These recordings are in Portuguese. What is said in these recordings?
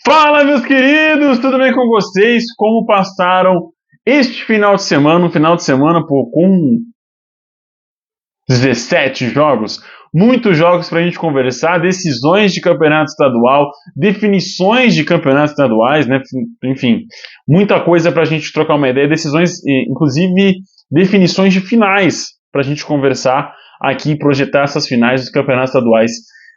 Fala, meus queridos, tudo bem com vocês? Como passaram este final de semana? Um final de semana pô, com 17 jogos, muitos jogos para a gente conversar, decisões de campeonato estadual, definições de campeonatos estaduais, né? Enfim, muita coisa para a gente trocar uma ideia, decisões, inclusive definições de finais para a gente conversar aqui e projetar essas finais dos campeonatos estaduais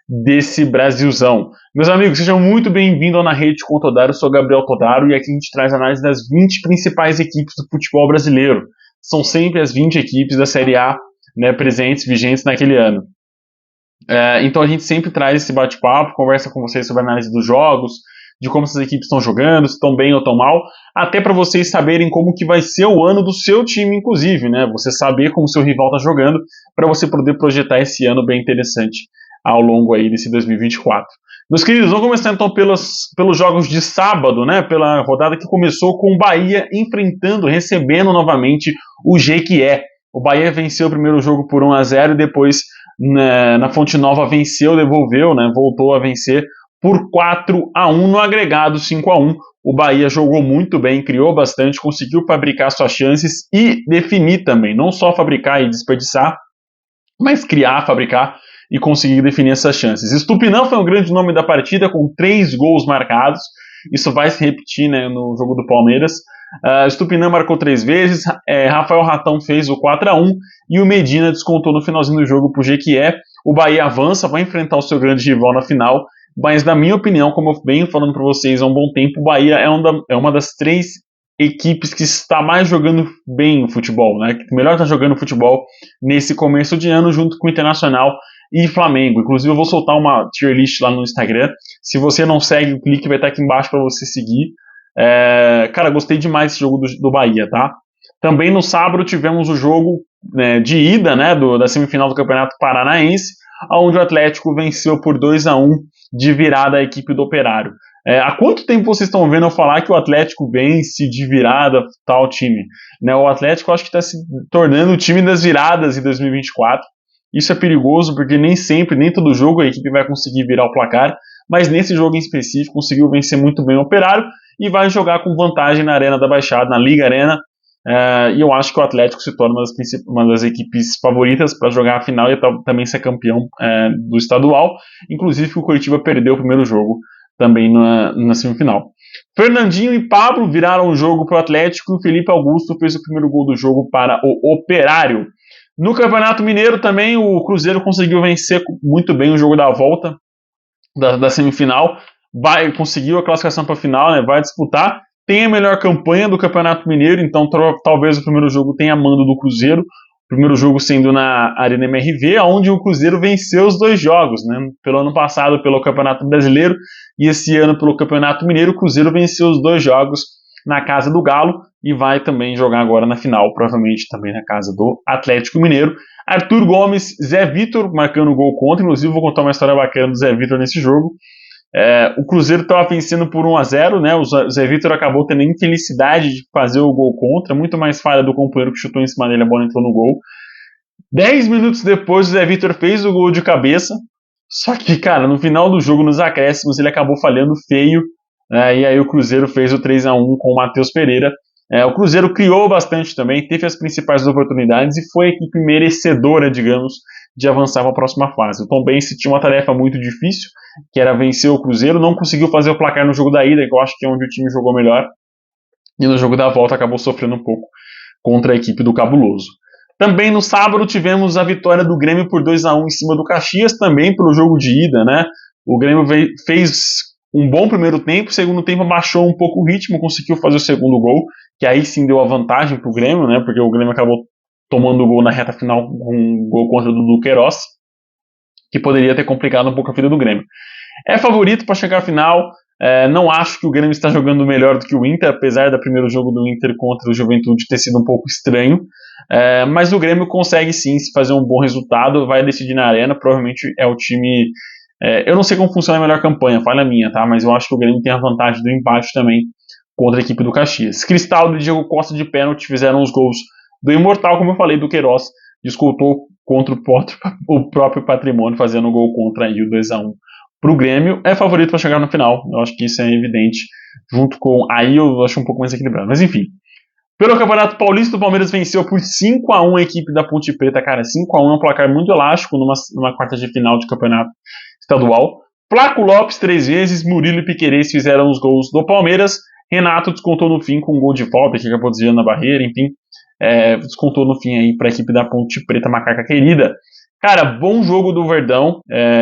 desse Brasilzão. Meus amigos, sejam muito bem-vindos ao Na Rede com o Todaro. Eu sou Gabriel Todaro e aqui a gente traz análise das 20 principais equipes do futebol brasileiro. São sempre as 20 equipes da Série A, né, presentes, vigentes naquele ano. Então a gente sempre traz esse bate-papo, conversa com vocês sobre a análise dos jogos, de como essas equipes estão jogando, se estão bem ou estão mal, até para vocês saberem como que vai ser o ano do seu time, inclusive, né? Você saber como o seu rival está jogando, para você poder projetar esse ano bem interessante ao longo aí desse 2024. Meus queridos, vamos começar então pelos jogos de sábado, né? Pela rodada que começou com o Bahia recebendo novamente o Jequié. O Bahia venceu o primeiro jogo por 1-0 e depois na Fonte Nova venceu, devolveu, né? Voltou a vencer por 4-1 no agregado 5-1. O Bahia jogou muito bem, criou bastante, conseguiu fabricar suas chances e definir também, não só fabricar e desperdiçar, mas criar, fabricar e conseguir definir essas chances. Estupinão foi o grande nome da partida, com 3 gols marcados. Isso vai se repetir, né, no jogo do Palmeiras. Estupinão marcou 3 vezes, Rafael Ratão fez o 4-1 e o Medina descontou no finalzinho do jogo pro Jequié. O Bahia avança, vai enfrentar o seu grande rival na final, mas na minha opinião, como eu venho falando para vocês há um bom tempo, o Bahia é uma das 3 equipes que está mais jogando bem o futebol, né? Que melhor está jogando futebol nesse começo de ano, junto com o Internacional e Flamengo. Inclusive eu vou soltar uma tier list lá no Instagram. Se você não segue, o clique vai estar aqui embaixo para você seguir. Cara, gostei demais desse jogo do Bahia, tá? Também no sábado tivemos o jogo de ida, né, da semifinal do Campeonato Paranaense, onde o Atlético venceu por 2-1 de virada a equipe do Operário. Há quanto tempo vocês estão vendo eu falar que o Atlético vence de virada tal time? Né, o Atlético acho que está se tornando o time das viradas em 2024. Isso é perigoso porque nem sempre, nem todo jogo a equipe vai conseguir virar o placar, mas nesse jogo em específico conseguiu vencer muito bem o Operário e vai jogar com vantagem na Arena da Baixada, na Liga Arena. E eu acho que o Atlético se torna uma das equipes favoritas para jogar a final e também ser campeão do estadual. Inclusive o Coritiba perdeu o primeiro jogo também na semifinal. Fernandinho e Pablo viraram o jogo para o Atlético e o Felipe Augusto fez o primeiro gol do jogo para o Operário. No Campeonato Mineiro também o Cruzeiro conseguiu vencer muito bem o jogo da volta da semifinal, conseguiu a classificação para a final, né, vai disputar, tem a melhor campanha do Campeonato Mineiro, então talvez o primeiro jogo tenha mando do Cruzeiro, o primeiro jogo sendo na Arena MRV, onde o Cruzeiro venceu os 2 jogos, né, pelo ano passado pelo Campeonato Brasileiro e esse ano pelo Campeonato Mineiro. O Cruzeiro venceu os 2 jogos na casa do Galo e vai também jogar agora na final, provavelmente também na casa do Atlético Mineiro. Arthur Gomes, Zé Vitor marcando gol contra, inclusive vou contar uma história bacana do Zé Vitor nesse jogo. O Cruzeiro estava vencendo por 1-0, né? O Zé Vitor acabou tendo a infelicidade de fazer o gol contra, muito mais falha do companheiro que chutou em cima dele, a bola entrou no gol. 10 minutos depois o Zé Vitor fez o gol de cabeça, só que, cara, no final do jogo, nos acréscimos, ele acabou falhando feio, e aí o Cruzeiro fez o 3-1 com o Matheus Pereira. O Cruzeiro criou bastante também, teve as principais oportunidades e foi a equipe merecedora, digamos, de avançar para a próxima fase. O Tombense tinha uma tarefa muito difícil, que era vencer o Cruzeiro, não conseguiu fazer o placar no jogo da ida, que eu acho que é onde o time jogou melhor, e no jogo da volta acabou sofrendo um pouco contra a equipe do Cabuloso. Também no sábado tivemos a vitória do Grêmio por 2-1 em cima do Caxias, também pelo jogo de ida, né? O Grêmio fez um bom primeiro tempo, segundo tempo abaixou um pouco o ritmo, conseguiu fazer o segundo gol, que aí sim deu a vantagem para o Grêmio, né? Porque o Grêmio acabou tomando o gol na reta final com um gol contra o Dudu Queiroz, que poderia ter complicado um pouco a vida do Grêmio. É favorito para chegar à final, não acho que o Grêmio está jogando melhor do que o Inter, apesar do primeiro jogo do Inter contra o Juventude ter sido um pouco estranho, mas o Grêmio consegue sim fazer um bom resultado, vai decidir na Arena, provavelmente é o time... eu não sei como funciona a melhor campanha, falha minha, tá? Mas eu acho que o Grêmio tem a vantagem do empate também contra a equipe do Caxias. Cristaldo e Diego Costa de pênalti fizeram os gols do Imortal, como eu falei, do Queiroz, disputou contra o próprio Patrimônio, fazendo o gol contra aí o 2-1 pro Grêmio, é favorito para chegar no final. Eu acho que isso é evidente, junto com... Aí eu acho um pouco mais equilibrado, mas enfim. Pelo Campeonato Paulista, o Palmeiras venceu por 5-1 a equipe da Ponte Preta, cara. 5-1 é um placar muito elástico numa quarta de final de campeonato estadual. Flaco Lopes 3 vezes, Murilo e Piquerez fizeram os gols do Palmeiras. Renato descontou no fim com um gol de falta, que acabou desviando na barreira, enfim. Descontou no fim aí para a equipe da Ponte Preta, macaca querida. Cara, bom jogo do Verdão.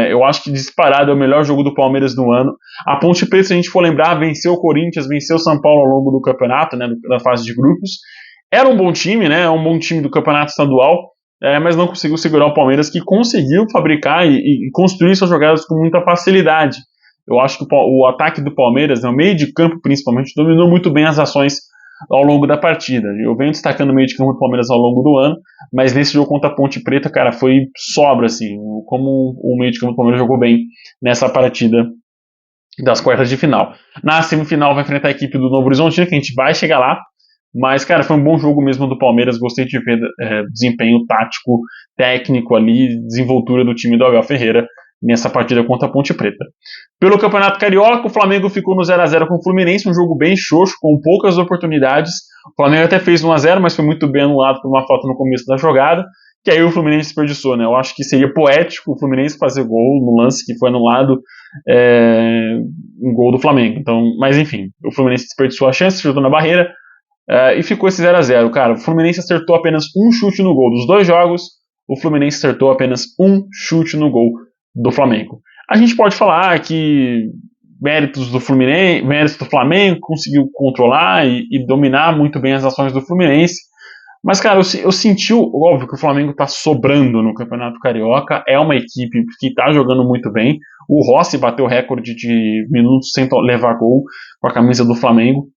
Eu acho que disparado é o melhor jogo do Palmeiras no ano. A Ponte Preta, se a gente for lembrar, venceu o Corinthians, venceu o São Paulo ao longo do campeonato, né, da fase de grupos. Era um bom time, né? Um bom time do campeonato estadual, mas não conseguiu segurar o Palmeiras, que conseguiu fabricar e construir suas jogadas com muita facilidade. Eu acho que o ataque do Palmeiras, no meio de campo principalmente, dominou muito bem as ações ao longo da partida. Eu venho destacando o meio de campo do Palmeiras ao longo do ano, mas nesse jogo contra a Ponte Preta, cara, foi sobra, assim, como o meio de campo do Palmeiras jogou bem nessa partida das quartas de final. Na semifinal vai enfrentar a equipe do Novo Horizontino, que a gente vai chegar lá, mas, cara, foi um bom jogo mesmo do Palmeiras, gostei de ver desempenho tático, técnico ali, desenvoltura do time do Abel Ferreira nessa partida contra a Ponte Preta. Pelo Campeonato Carioca, o Flamengo ficou no 0-0 com o Fluminense, um jogo bem xoxo, com poucas oportunidades. O Flamengo até fez 1-0, mas foi muito bem anulado por uma falta no começo da jogada, que aí o Fluminense desperdiçou, né? Eu acho que seria poético o Fluminense fazer gol no lance que foi anulado, um gol do Flamengo. Então, mas enfim, o Fluminense desperdiçou a chance, chutou na barreira, e ficou esse 0-0. Cara, o Fluminense acertou apenas um chute no gol. Dos 2 jogos, o Fluminense acertou apenas um chute no gol do Flamengo. A gente pode falar que méritos do Flamengo, conseguiu controlar e dominar muito bem as ações do Fluminense, mas, cara, eu senti, óbvio, que o Flamengo tá sobrando no Campeonato Carioca, é uma equipe que tá jogando muito bem. O Rossi bateu o recorde de minutos sem levar gol com a camisa do Flamengo,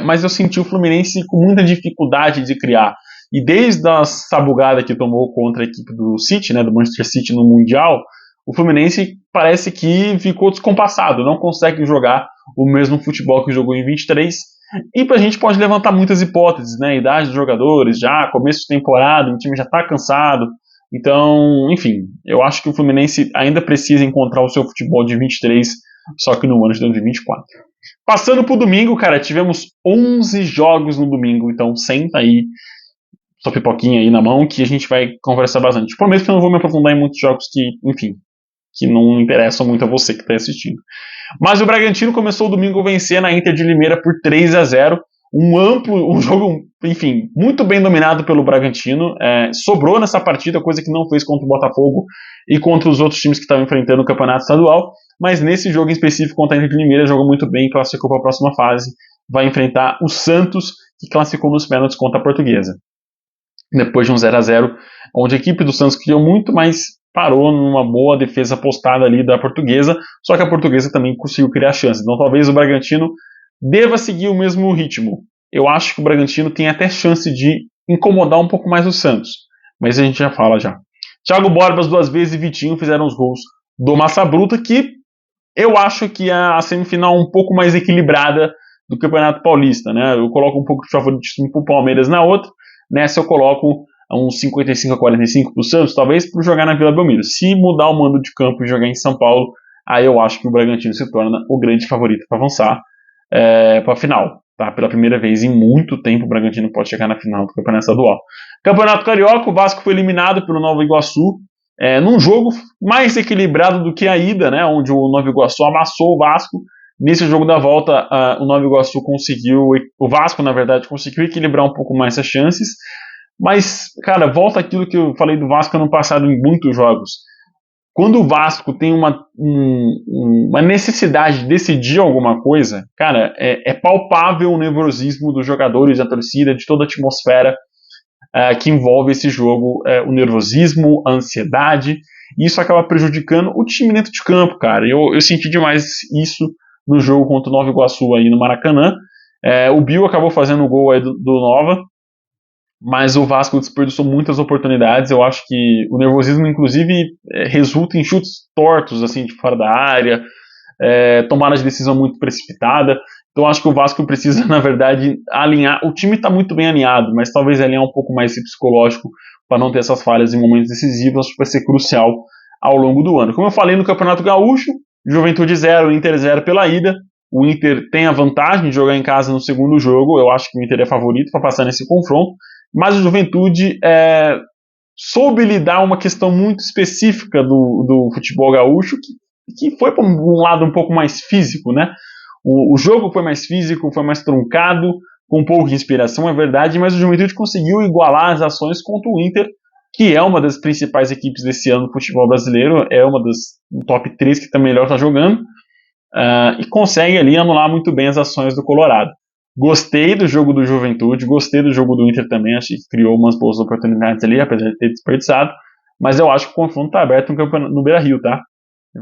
mas eu senti o Fluminense com muita dificuldade de criar. E desde a sabugada que tomou contra a equipe do City, né, do Manchester City no Mundial, o Fluminense parece que ficou descompassado, não consegue jogar o mesmo futebol que jogou em 23. E a gente pode levantar muitas hipóteses, né? Idade dos jogadores, já começo de temporada, o time já está cansado. Então, enfim, eu acho que o Fluminense ainda precisa encontrar o seu futebol de 23, só que no ano de 2024. Passando pro domingo, cara, tivemos 11 jogos no domingo, então senta aí sua pipoquinha aí na mão que a gente vai conversar bastante. Prometo que eu não vou me aprofundar em muitos jogos que, enfim, que não interessam muito a você que está assistindo. Mas o Bragantino começou o domingo vencendo a Inter de Limeira por 3-0. Um jogo, enfim, muito bem dominado pelo Bragantino. Sobrou nessa partida, coisa que não fez contra o Botafogo e contra os outros times que estavam enfrentando o campeonato estadual. Mas nesse jogo em específico contra a Inter de Limeira, jogou muito bem, classificou para a próxima fase. Vai enfrentar o Santos, que classificou nos pênaltis contra a Portuguesa. Depois de um 0-0, onde a equipe do Santos criou muito, mas parou numa boa defesa postada ali da Portuguesa, só que a Portuguesa também conseguiu criar chances. Então talvez o Bragantino deva seguir o mesmo ritmo. Eu acho que o Bragantino tem até chance de incomodar um pouco mais o Santos, mas a gente já fala já. Thiago Borbas 2 vezes e Vitinho fizeram os gols do Massa Bruta, que eu acho que é a semifinal um pouco mais equilibrada do Campeonato Paulista, né? Eu coloco um pouco de favoritismo pro Palmeiras na outra. Nessa eu coloco uns 55-45 para o Santos, talvez por jogar na Vila Belmiro. Se mudar o mando de campo e jogar em São Paulo, aí eu acho que o Bragantino se torna o grande favorito para avançar para a final. Tá? Pela primeira vez em muito tempo, o Bragantino pode chegar na final do Campeonato Estadual. Campeonato Carioca, o Vasco foi eliminado pelo Nova Iguaçu, num jogo mais equilibrado do que a ida, né, onde o Nova Iguaçu amassou o Vasco. Nesse jogo da volta, o Nova Iguaçu o Vasco, na verdade, conseguiu equilibrar um pouco mais as chances, mas, cara, volta aquilo que eu falei do Vasco ano passado em muitos jogos. Quando o Vasco tem uma necessidade de decidir alguma coisa, cara, é palpável o nervosismo dos jogadores, da torcida, de toda a atmosfera que envolve esse jogo, o nervosismo, a ansiedade, e isso acaba prejudicando o time dentro de campo, cara. Eu senti demais isso no jogo contra o Nova Iguaçu aí no Maracanã. O Bill acabou fazendo o gol aí do Nova, mas o Vasco desperdiçou muitas oportunidades. Eu acho que o nervosismo, inclusive, resulta em chutes tortos, assim, de fora da área, tomada de decisão muito precipitada. Então acho que o Vasco precisa, na verdade, alinhar. O time está muito bem alinhado, mas talvez alinhar um pouco mais esse psicológico para não ter essas falhas em momentos decisivos. Acho que vai ser crucial ao longo do ano. Como eu falei no Campeonato Gaúcho, Juventude 0, Inter 0 pela ida. O Inter tem a vantagem de jogar em casa no segundo jogo. Eu acho que o Inter é favorito para passar nesse confronto. Mas o Juventude soube lidar uma questão muito específica do futebol gaúcho, que foi para um lado um pouco mais físico, né? O jogo foi mais físico, foi mais truncado, com pouca inspiração, é verdade, mas o Juventude conseguiu igualar as ações contra o Inter, que é uma das principais equipes desse ano do futebol brasileiro, é uma das top 3 que melhor está jogando, e consegue ali anular muito bem as ações do Colorado. Gostei do jogo do Juventude, gostei do jogo do Inter também, acho que criou umas boas oportunidades ali, apesar de ter desperdiçado, mas eu acho que o confronto está aberto no Beira-Rio, tá?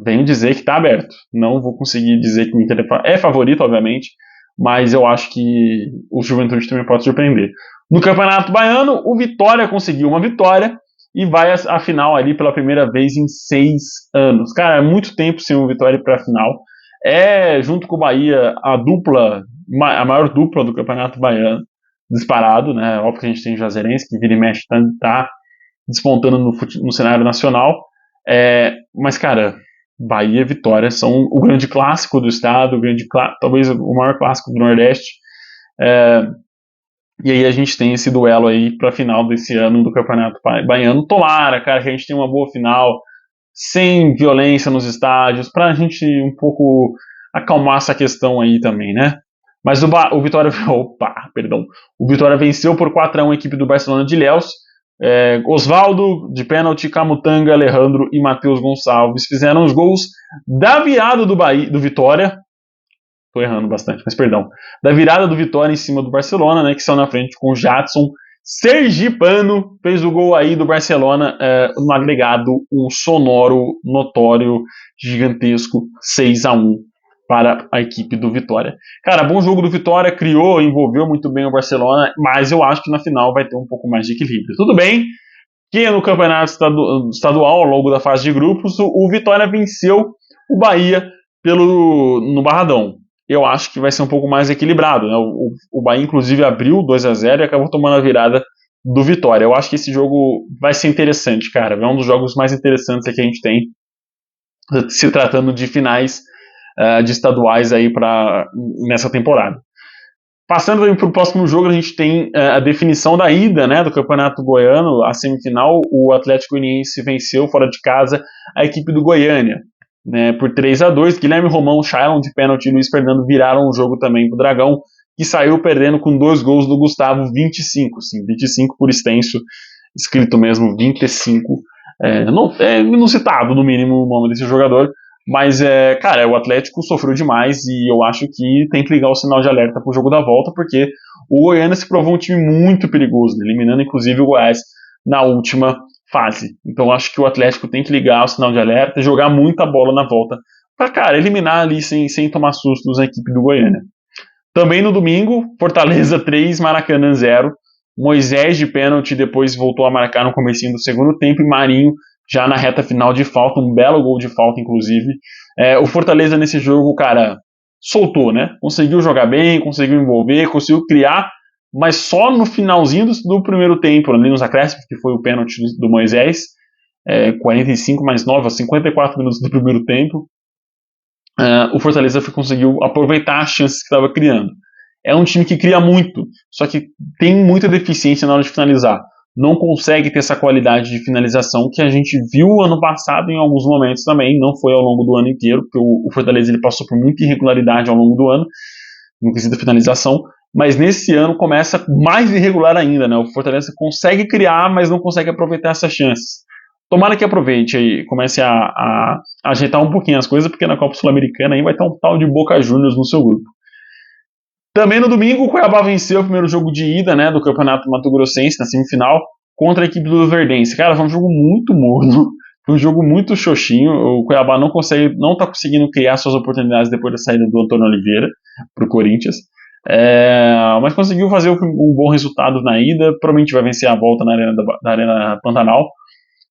Venho dizer que está aberto. Não vou conseguir dizer que o Inter é favorito, obviamente, mas eu acho que o Juventude também pode surpreender. No Campeonato Baiano, o Vitória conseguiu uma vitória e vai à final ali pela primeira vez em 6 anos. Cara, é muito tempo sem o Vitória ir para a final. É, junto com o Bahia, a maior dupla do Campeonato Baiano, disparado, né? Óbvio que a gente tem o Juazeirense, que vira e mexe, tá despontando no cenário nacional. Mas, cara, Bahia e Vitória são o grande clássico do estado, talvez o maior clássico do Nordeste. E aí a gente tem esse duelo aí para a final desse ano do Campeonato Baiano. Tomara, cara, que a gente tenha uma boa final, sem violência nos estádios, para a gente um pouco acalmar essa questão aí também, né? Mas o Vitória... O Vitória venceu por 4-1 a equipe do Barcelona de Ilhéus. Osvaldo, de pênalti, Camutanga, Alejandro e Matheus Gonçalves fizeram os gols da virada do Vitória. Tô errando bastante, mas perdão. Da virada do Vitória em cima do Barcelona, né, que saiu na frente com o Jadson. Sergipano fez o gol aí do Barcelona no agregado, um sonoro, notório, gigantesco 6-1 para a equipe do Vitória. Cara, bom jogo do Vitória, envolveu muito bem o Barcelona, mas eu acho que na final vai ter um pouco mais de equilíbrio. Tudo bem que no campeonato estadual, ao longo da fase de grupos, o Vitória venceu o Bahia no Barradão. Eu acho que vai ser um pouco mais equilibrado, né? O Bahia, inclusive, abriu 2-0 e acabou tomando a virada do Vitória. Eu acho que esse jogo vai ser interessante, cara. É um dos jogos mais interessantes que a gente tem, se tratando de finais de estaduais aí nessa temporada. Passando para o próximo jogo, a gente tem a definição da ida, né, do Campeonato Goiano, a semifinal. O Atlético Goianiense venceu fora de casa a equipe do Goiânia, né, por 3-2. Guilherme Romão, Shailon de pênalti e Luiz Fernando viraram o jogo também para o Dragão, que saiu perdendo com 2 gols do Gustavo, 25, sim, 25 por extenso, escrito mesmo 25, inusitado no mínimo o nome desse jogador. Mas, cara, o Atlético sofreu demais e eu acho que tem que ligar o sinal de alerta pro jogo da volta, porque o Goiânia se provou um time muito perigoso, né, eliminando inclusive o Goiás na última fase. Então eu acho que o Atlético tem que ligar o sinal de alerta e jogar muita bola na volta pra, cara, eliminar ali sem tomar sustos a equipe do Goiânia. Também no domingo, Fortaleza 3, Maracanã 0. Moisés de pênalti depois voltou a marcar no comecinho do segundo tempo e Marinho já na reta final de falta, um belo gol de falta, inclusive. O Fortaleza nesse jogo, cara, soltou, né? Conseguiu jogar bem, conseguiu envolver, conseguiu criar, mas só no finalzinho do primeiro tempo, ali nos acréscimos, que foi o pênalti do Moisés, 45 mais 9, 54 minutos do primeiro tempo, o Fortaleza conseguiu aproveitar as chances que estava criando. É um time que cria muito, só que tem muita deficiência na hora de finalizar. Não consegue ter essa qualidade de finalização que a gente viu ano passado em alguns momentos também, não foi ao longo do ano inteiro, porque o Fortaleza ele passou por muita irregularidade ao longo do ano, no quesito da finalização, mas nesse ano começa mais irregular ainda, né? O Fortaleza consegue criar, mas não consegue aproveitar essas chances. Tomara que aproveite e comece a ajeitar um pouquinho as coisas, porque na Copa Sul-Americana aí vai ter um tal de Boca Juniors no seu grupo. Também no domingo, o Cuiabá venceu o primeiro jogo de ida, né, do Campeonato Mato Grossense, na semifinal, contra a equipe do Luverdense. Cara, foi um jogo muito morno, foi um jogo muito xoxinho. O Cuiabá não está conseguindo criar suas oportunidades depois da saída do Antônio Oliveira para o Corinthians. Mas conseguiu fazer um bom resultado na ida, provavelmente vai vencer a volta na Arena Pantanal,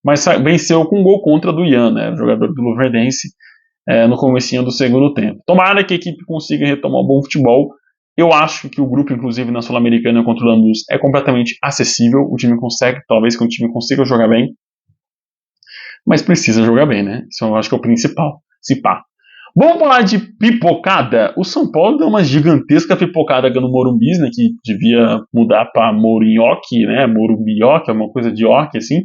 mas venceu com um gol contra do Ian, né, jogador do Luverdense, no comecinho do segundo tempo. Tomara que a equipe consiga retomar um bom futebol. Eu acho que o grupo, inclusive na Sul-Americana contra o Lanús, é completamente acessível. Talvez que o time consiga jogar bem. mas precisa jogar bem, né? Isso eu acho que é o principal, se pá. Vamos falar de pipocada. O São Paulo deu uma gigantesca pipocada no Morumbi, né, que devia mudar para Morinhoque, né, Morumbioque, uma coisa de orque, assim,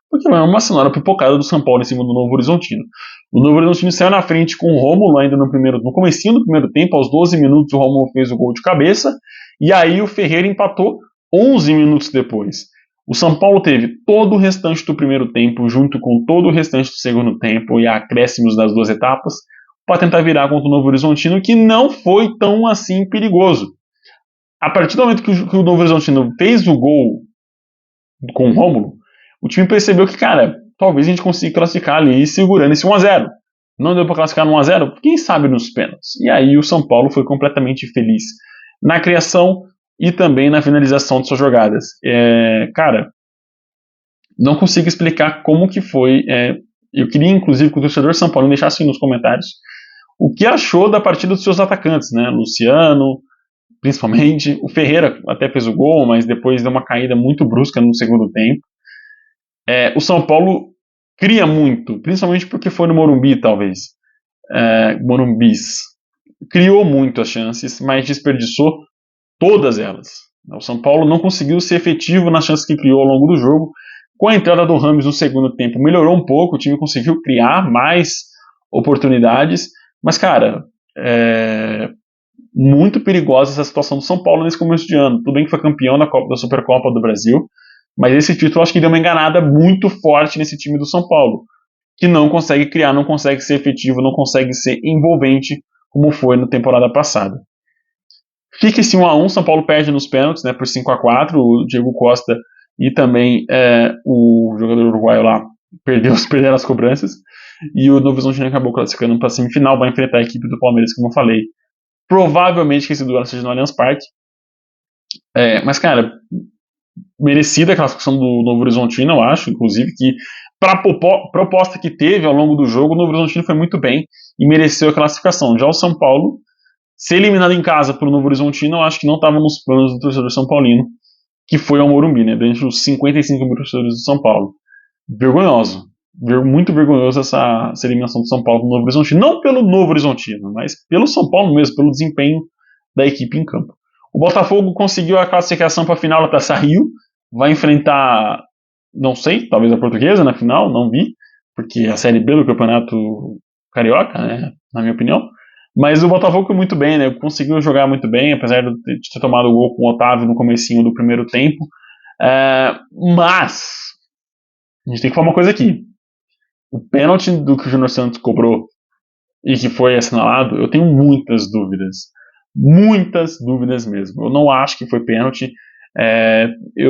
porque não é uma sonora pipocada do São Paulo em cima do Novo Horizontino. O Novo Horizontino saiu na frente com o Rômulo ainda no comecinho do primeiro tempo, aos 12 minutos o Rômulo fez o gol de cabeça, e aí o Ferreira empatou 11 minutos depois. O São Paulo teve todo o restante do primeiro tempo, junto com todo o restante do segundo tempo e acréscimos das duas etapas, para tentar virar contra o Novo Horizontino, que não foi tão assim perigoso. A partir do momento que o Novo Horizontino fez o gol com o Rômulo, o time percebeu que, cara, talvez a gente consiga classificar ali segurando esse 1x0. Não deu para classificar no 1x0? Quem sabe nos pênaltis? E aí o São Paulo foi completamente feliz na criação e também na finalização de suas jogadas. Cara, não consigo explicar como que foi. Eu queria, inclusive, que o torcedor São Paulo deixasse nos comentários o que achou da partida dos seus atacantes, né? Luciano, principalmente. O Ferreira até fez o gol, mas depois deu uma caída muito brusca no segundo tempo. O São Paulo cria muito, principalmente porque foi no Morumbi, talvez. Morumbis. Criou muito as chances, mas desperdiçou todas elas. O São Paulo não conseguiu ser efetivo nas chances que criou ao longo do jogo. Com a entrada do Rames no segundo tempo, melhorou um pouco, o time conseguiu criar mais oportunidades, mas, cara, muito perigosa essa situação do São Paulo nesse começo de ano. Tudo bem que foi campeão da Supercopa do Brasil, mas esse título acho que deu uma enganada muito forte nesse time do São Paulo, que não consegue criar, não consegue ser efetivo, não consegue ser envolvente, como foi na temporada passada. Fica esse 1x1, São Paulo perde nos pênaltis, né, por 5x4, o Diego Costa e também o jogador uruguaio lá perderam as cobranças, e o Novo Horizontino acabou classificando para a semifinal, vai enfrentar a equipe do Palmeiras, como eu falei. Provavelmente que esse duelo seja no Allianz Parque. Mas, cara, merecida a classificação do Novo Horizontino, eu acho, inclusive, que para a proposta que teve ao longo do jogo, o Novo Horizontino foi muito bem e mereceu a classificação. Já o São Paulo, ser eliminado em casa pelo Novo Horizontino, eu acho que não estava nos planos do torcedor São Paulino, que foi ao Morumbi, né, dentro dos 55 mil torcedores do São Paulo. Vergonhoso. Muito vergonhoso essa eliminação do São Paulo do Novo Horizontino. Não pelo Novo Horizontino, mas pelo São Paulo mesmo, pelo desempenho da equipe em campo. O Botafogo conseguiu a classificação para a final da Taça Rio. Vai enfrentar, não sei, talvez a Portuguesa na final, não vi, porque a Série B do Campeonato Carioca, né, na minha opinião. Mas o Botafogo foi muito bem, né? Conseguiu jogar muito bem, apesar de ter tomado o gol com o Otávio no comecinho do primeiro tempo. Mas a gente tem que falar uma coisa aqui. O pênalti do que o Júnior Santos cobrou e que foi assinalado, eu tenho muitas dúvidas. Muitas dúvidas mesmo. Eu não acho que foi pênalti.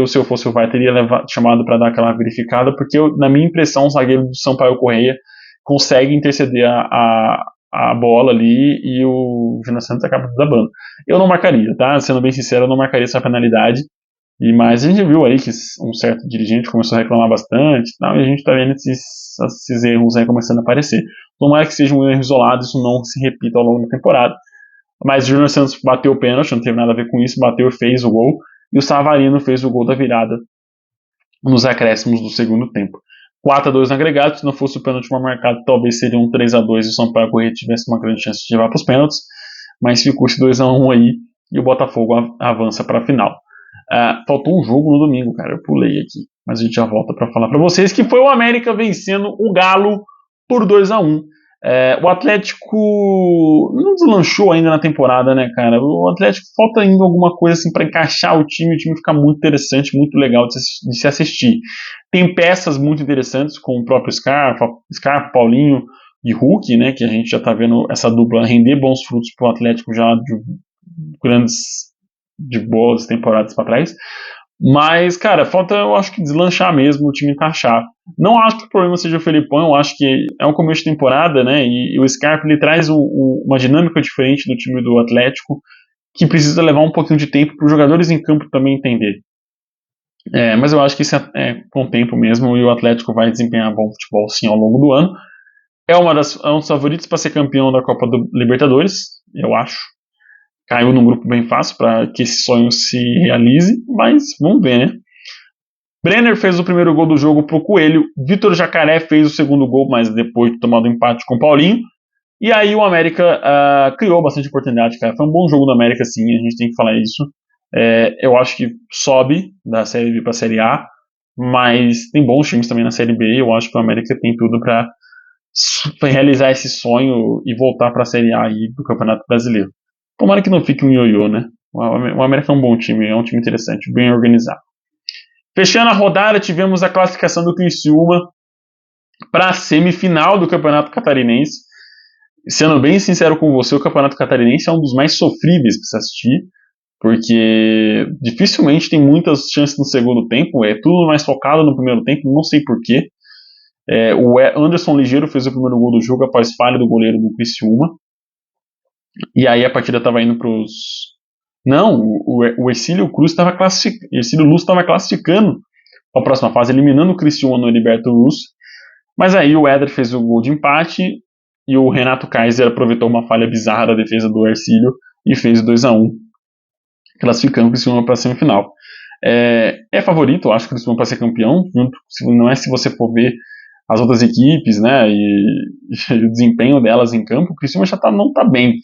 Se eu fosse o VAR, teria chamado para dar aquela verificada, porque na minha impressão, o zagueiro do Sampaio Correia consegue interceder a bola ali e o Júnior Santos acaba desabando. Eu não marcaria, tá? Sendo bem sincero, eu não marcaria essa penalidade. Mas a gente viu aí que um certo dirigente começou a reclamar bastante e a gente tá vendo esses erros aí começando a aparecer. Tomara que seja um erro isolado, isso não se repita ao longo da temporada. Mas o Júnior Santos bateu o pênalti, não teve nada a ver com isso, bateu e fez o gol. E o Savarino fez o gol da virada nos acréscimos do segundo tempo. 4x2 no agregado, se não fosse o pênalti mal marcado, talvez seria um 3x2 e o Sampaio Corrêa tivesse uma grande chance de levar para os pênaltis. Mas ficou esse 2x1 aí e o Botafogo avança para a final. Faltou um jogo no domingo, cara, eu pulei aqui, mas a gente já volta para falar para vocês, que foi o América vencendo o Galo por 2x1. O Atlético não deslanchou ainda na temporada, né, cara? O Atlético falta ainda alguma coisa assim para encaixar o time ficar muito interessante, muito legal de se assistir. Tem peças muito interessantes com o próprio Scarpa, Paulinho e Hulk, né, que a gente já tá vendo essa dupla render bons frutos pro Atlético já de boas temporadas para trás. Mas, cara, falta, eu acho que deslanchar mesmo, o time encaixar. Não acho que o problema seja o Felipão, eu acho que é um começo de temporada, né, e o Scarpa, ele traz uma dinâmica diferente do time do Atlético, que precisa levar um pouquinho de tempo para os jogadores em campo também entender. Mas eu acho que isso é com o tempo mesmo, e o Atlético vai desempenhar bom futebol sim ao longo do ano. É um dos favoritos para ser campeão da Copa do Libertadores, eu acho. Caiu num grupo bem fácil para que esse sonho se realize, mas vamos ver, né? Brenner fez o primeiro gol do jogo pro Coelho. Vitor Jacaré fez o segundo gol, mas depois de tomar o empate com o Paulinho. E aí o América criou bastante oportunidade, cara. Foi um bom jogo do América, sim, a gente tem que falar isso. Eu acho que sobe da Série B pra Série A, mas tem bons times também na Série B. Eu acho que o América tem tudo pra realizar esse sonho e voltar pra Série A aí do Campeonato Brasileiro. Tomara que não fique um ioiô, né? O América é um bom time, é um time interessante, bem organizado. Fechando a rodada, tivemos a classificação do Criciúma para a semifinal do Campeonato Catarinense. Sendo bem sincero com você, o Campeonato Catarinense é um dos mais sofríveis para se assistir, porque dificilmente tem muitas chances no segundo tempo, é tudo mais focado no primeiro tempo, não sei porquê. O Anderson Ligeiro fez o primeiro gol do jogo após falha do goleiro do Criciúma, e aí a partida estava indo para os... Não, o Ercílio Luz estava classificando para a próxima fase, eliminando o Criciúma no Heriberto Luz, mas aí o Éder fez o gol de empate e o Renato Kaiser aproveitou uma falha bizarra da defesa do Ercílio e fez 2-1, classificando o Criciúma para a semifinal. É favorito, eu acho que o Criciúma para ser campeão, não é se você for ver as outras equipes, né, e o desempenho delas em campo, o Criciúma já não está bem,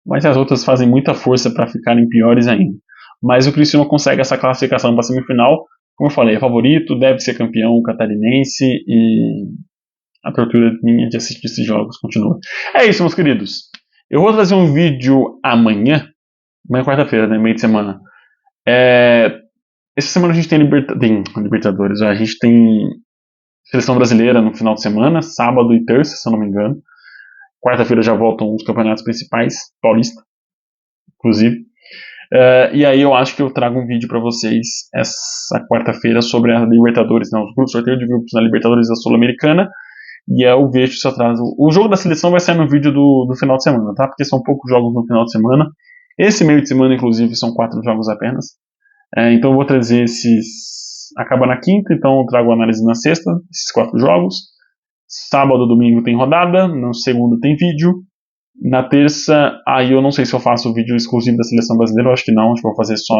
mas as outras fazem muita força para ficarem piores ainda. Mas o Criciúma consegue essa classificação para a semifinal, como eu falei, é favorito, deve ser campeão catarinense e a tortura minha de assistir esses jogos continua. É isso, meus queridos. Eu vou trazer um vídeo amanhã quarta-feira, né, meio de semana. Essa semana a gente tem Libertadores, a gente tem Seleção Brasileira no final de semana, sábado e terça, se eu não me engano. Quarta-feira já voltam os campeonatos principais, Paulista, inclusive. E aí eu acho que eu trago um vídeo para vocês essa quarta-feira sobre a Libertadores, né, os grupos, sorteio de grupos na Libertadores da Sul-Americana. E eu vejo isso atrás. O jogo da seleção vai sair no vídeo do final de semana, tá? Porque são poucos jogos no final de semana. Esse meio de semana, inclusive, são 4 jogos apenas. Então eu vou trazer esses... Acaba na quinta, então eu trago a análise na sexta, esses 4 jogos. Sábado, domingo tem rodada, no segundo tem vídeo. Na terça, aí eu não sei se eu faço o vídeo exclusivo da seleção brasileira, eu acho que não, acho que eu vou fazer só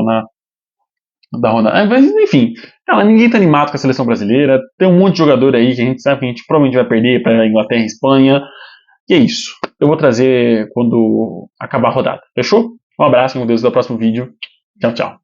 da rodada. Mas enfim, cara, ninguém tá animado com a seleção brasileira. Tem um monte de jogador aí que a gente sabe que a gente provavelmente vai perder para Inglaterra e Espanha. E é isso. Eu vou trazer quando acabar a rodada. Fechou? Um abraço, meu Deus, até o próximo vídeo. Tchau, tchau.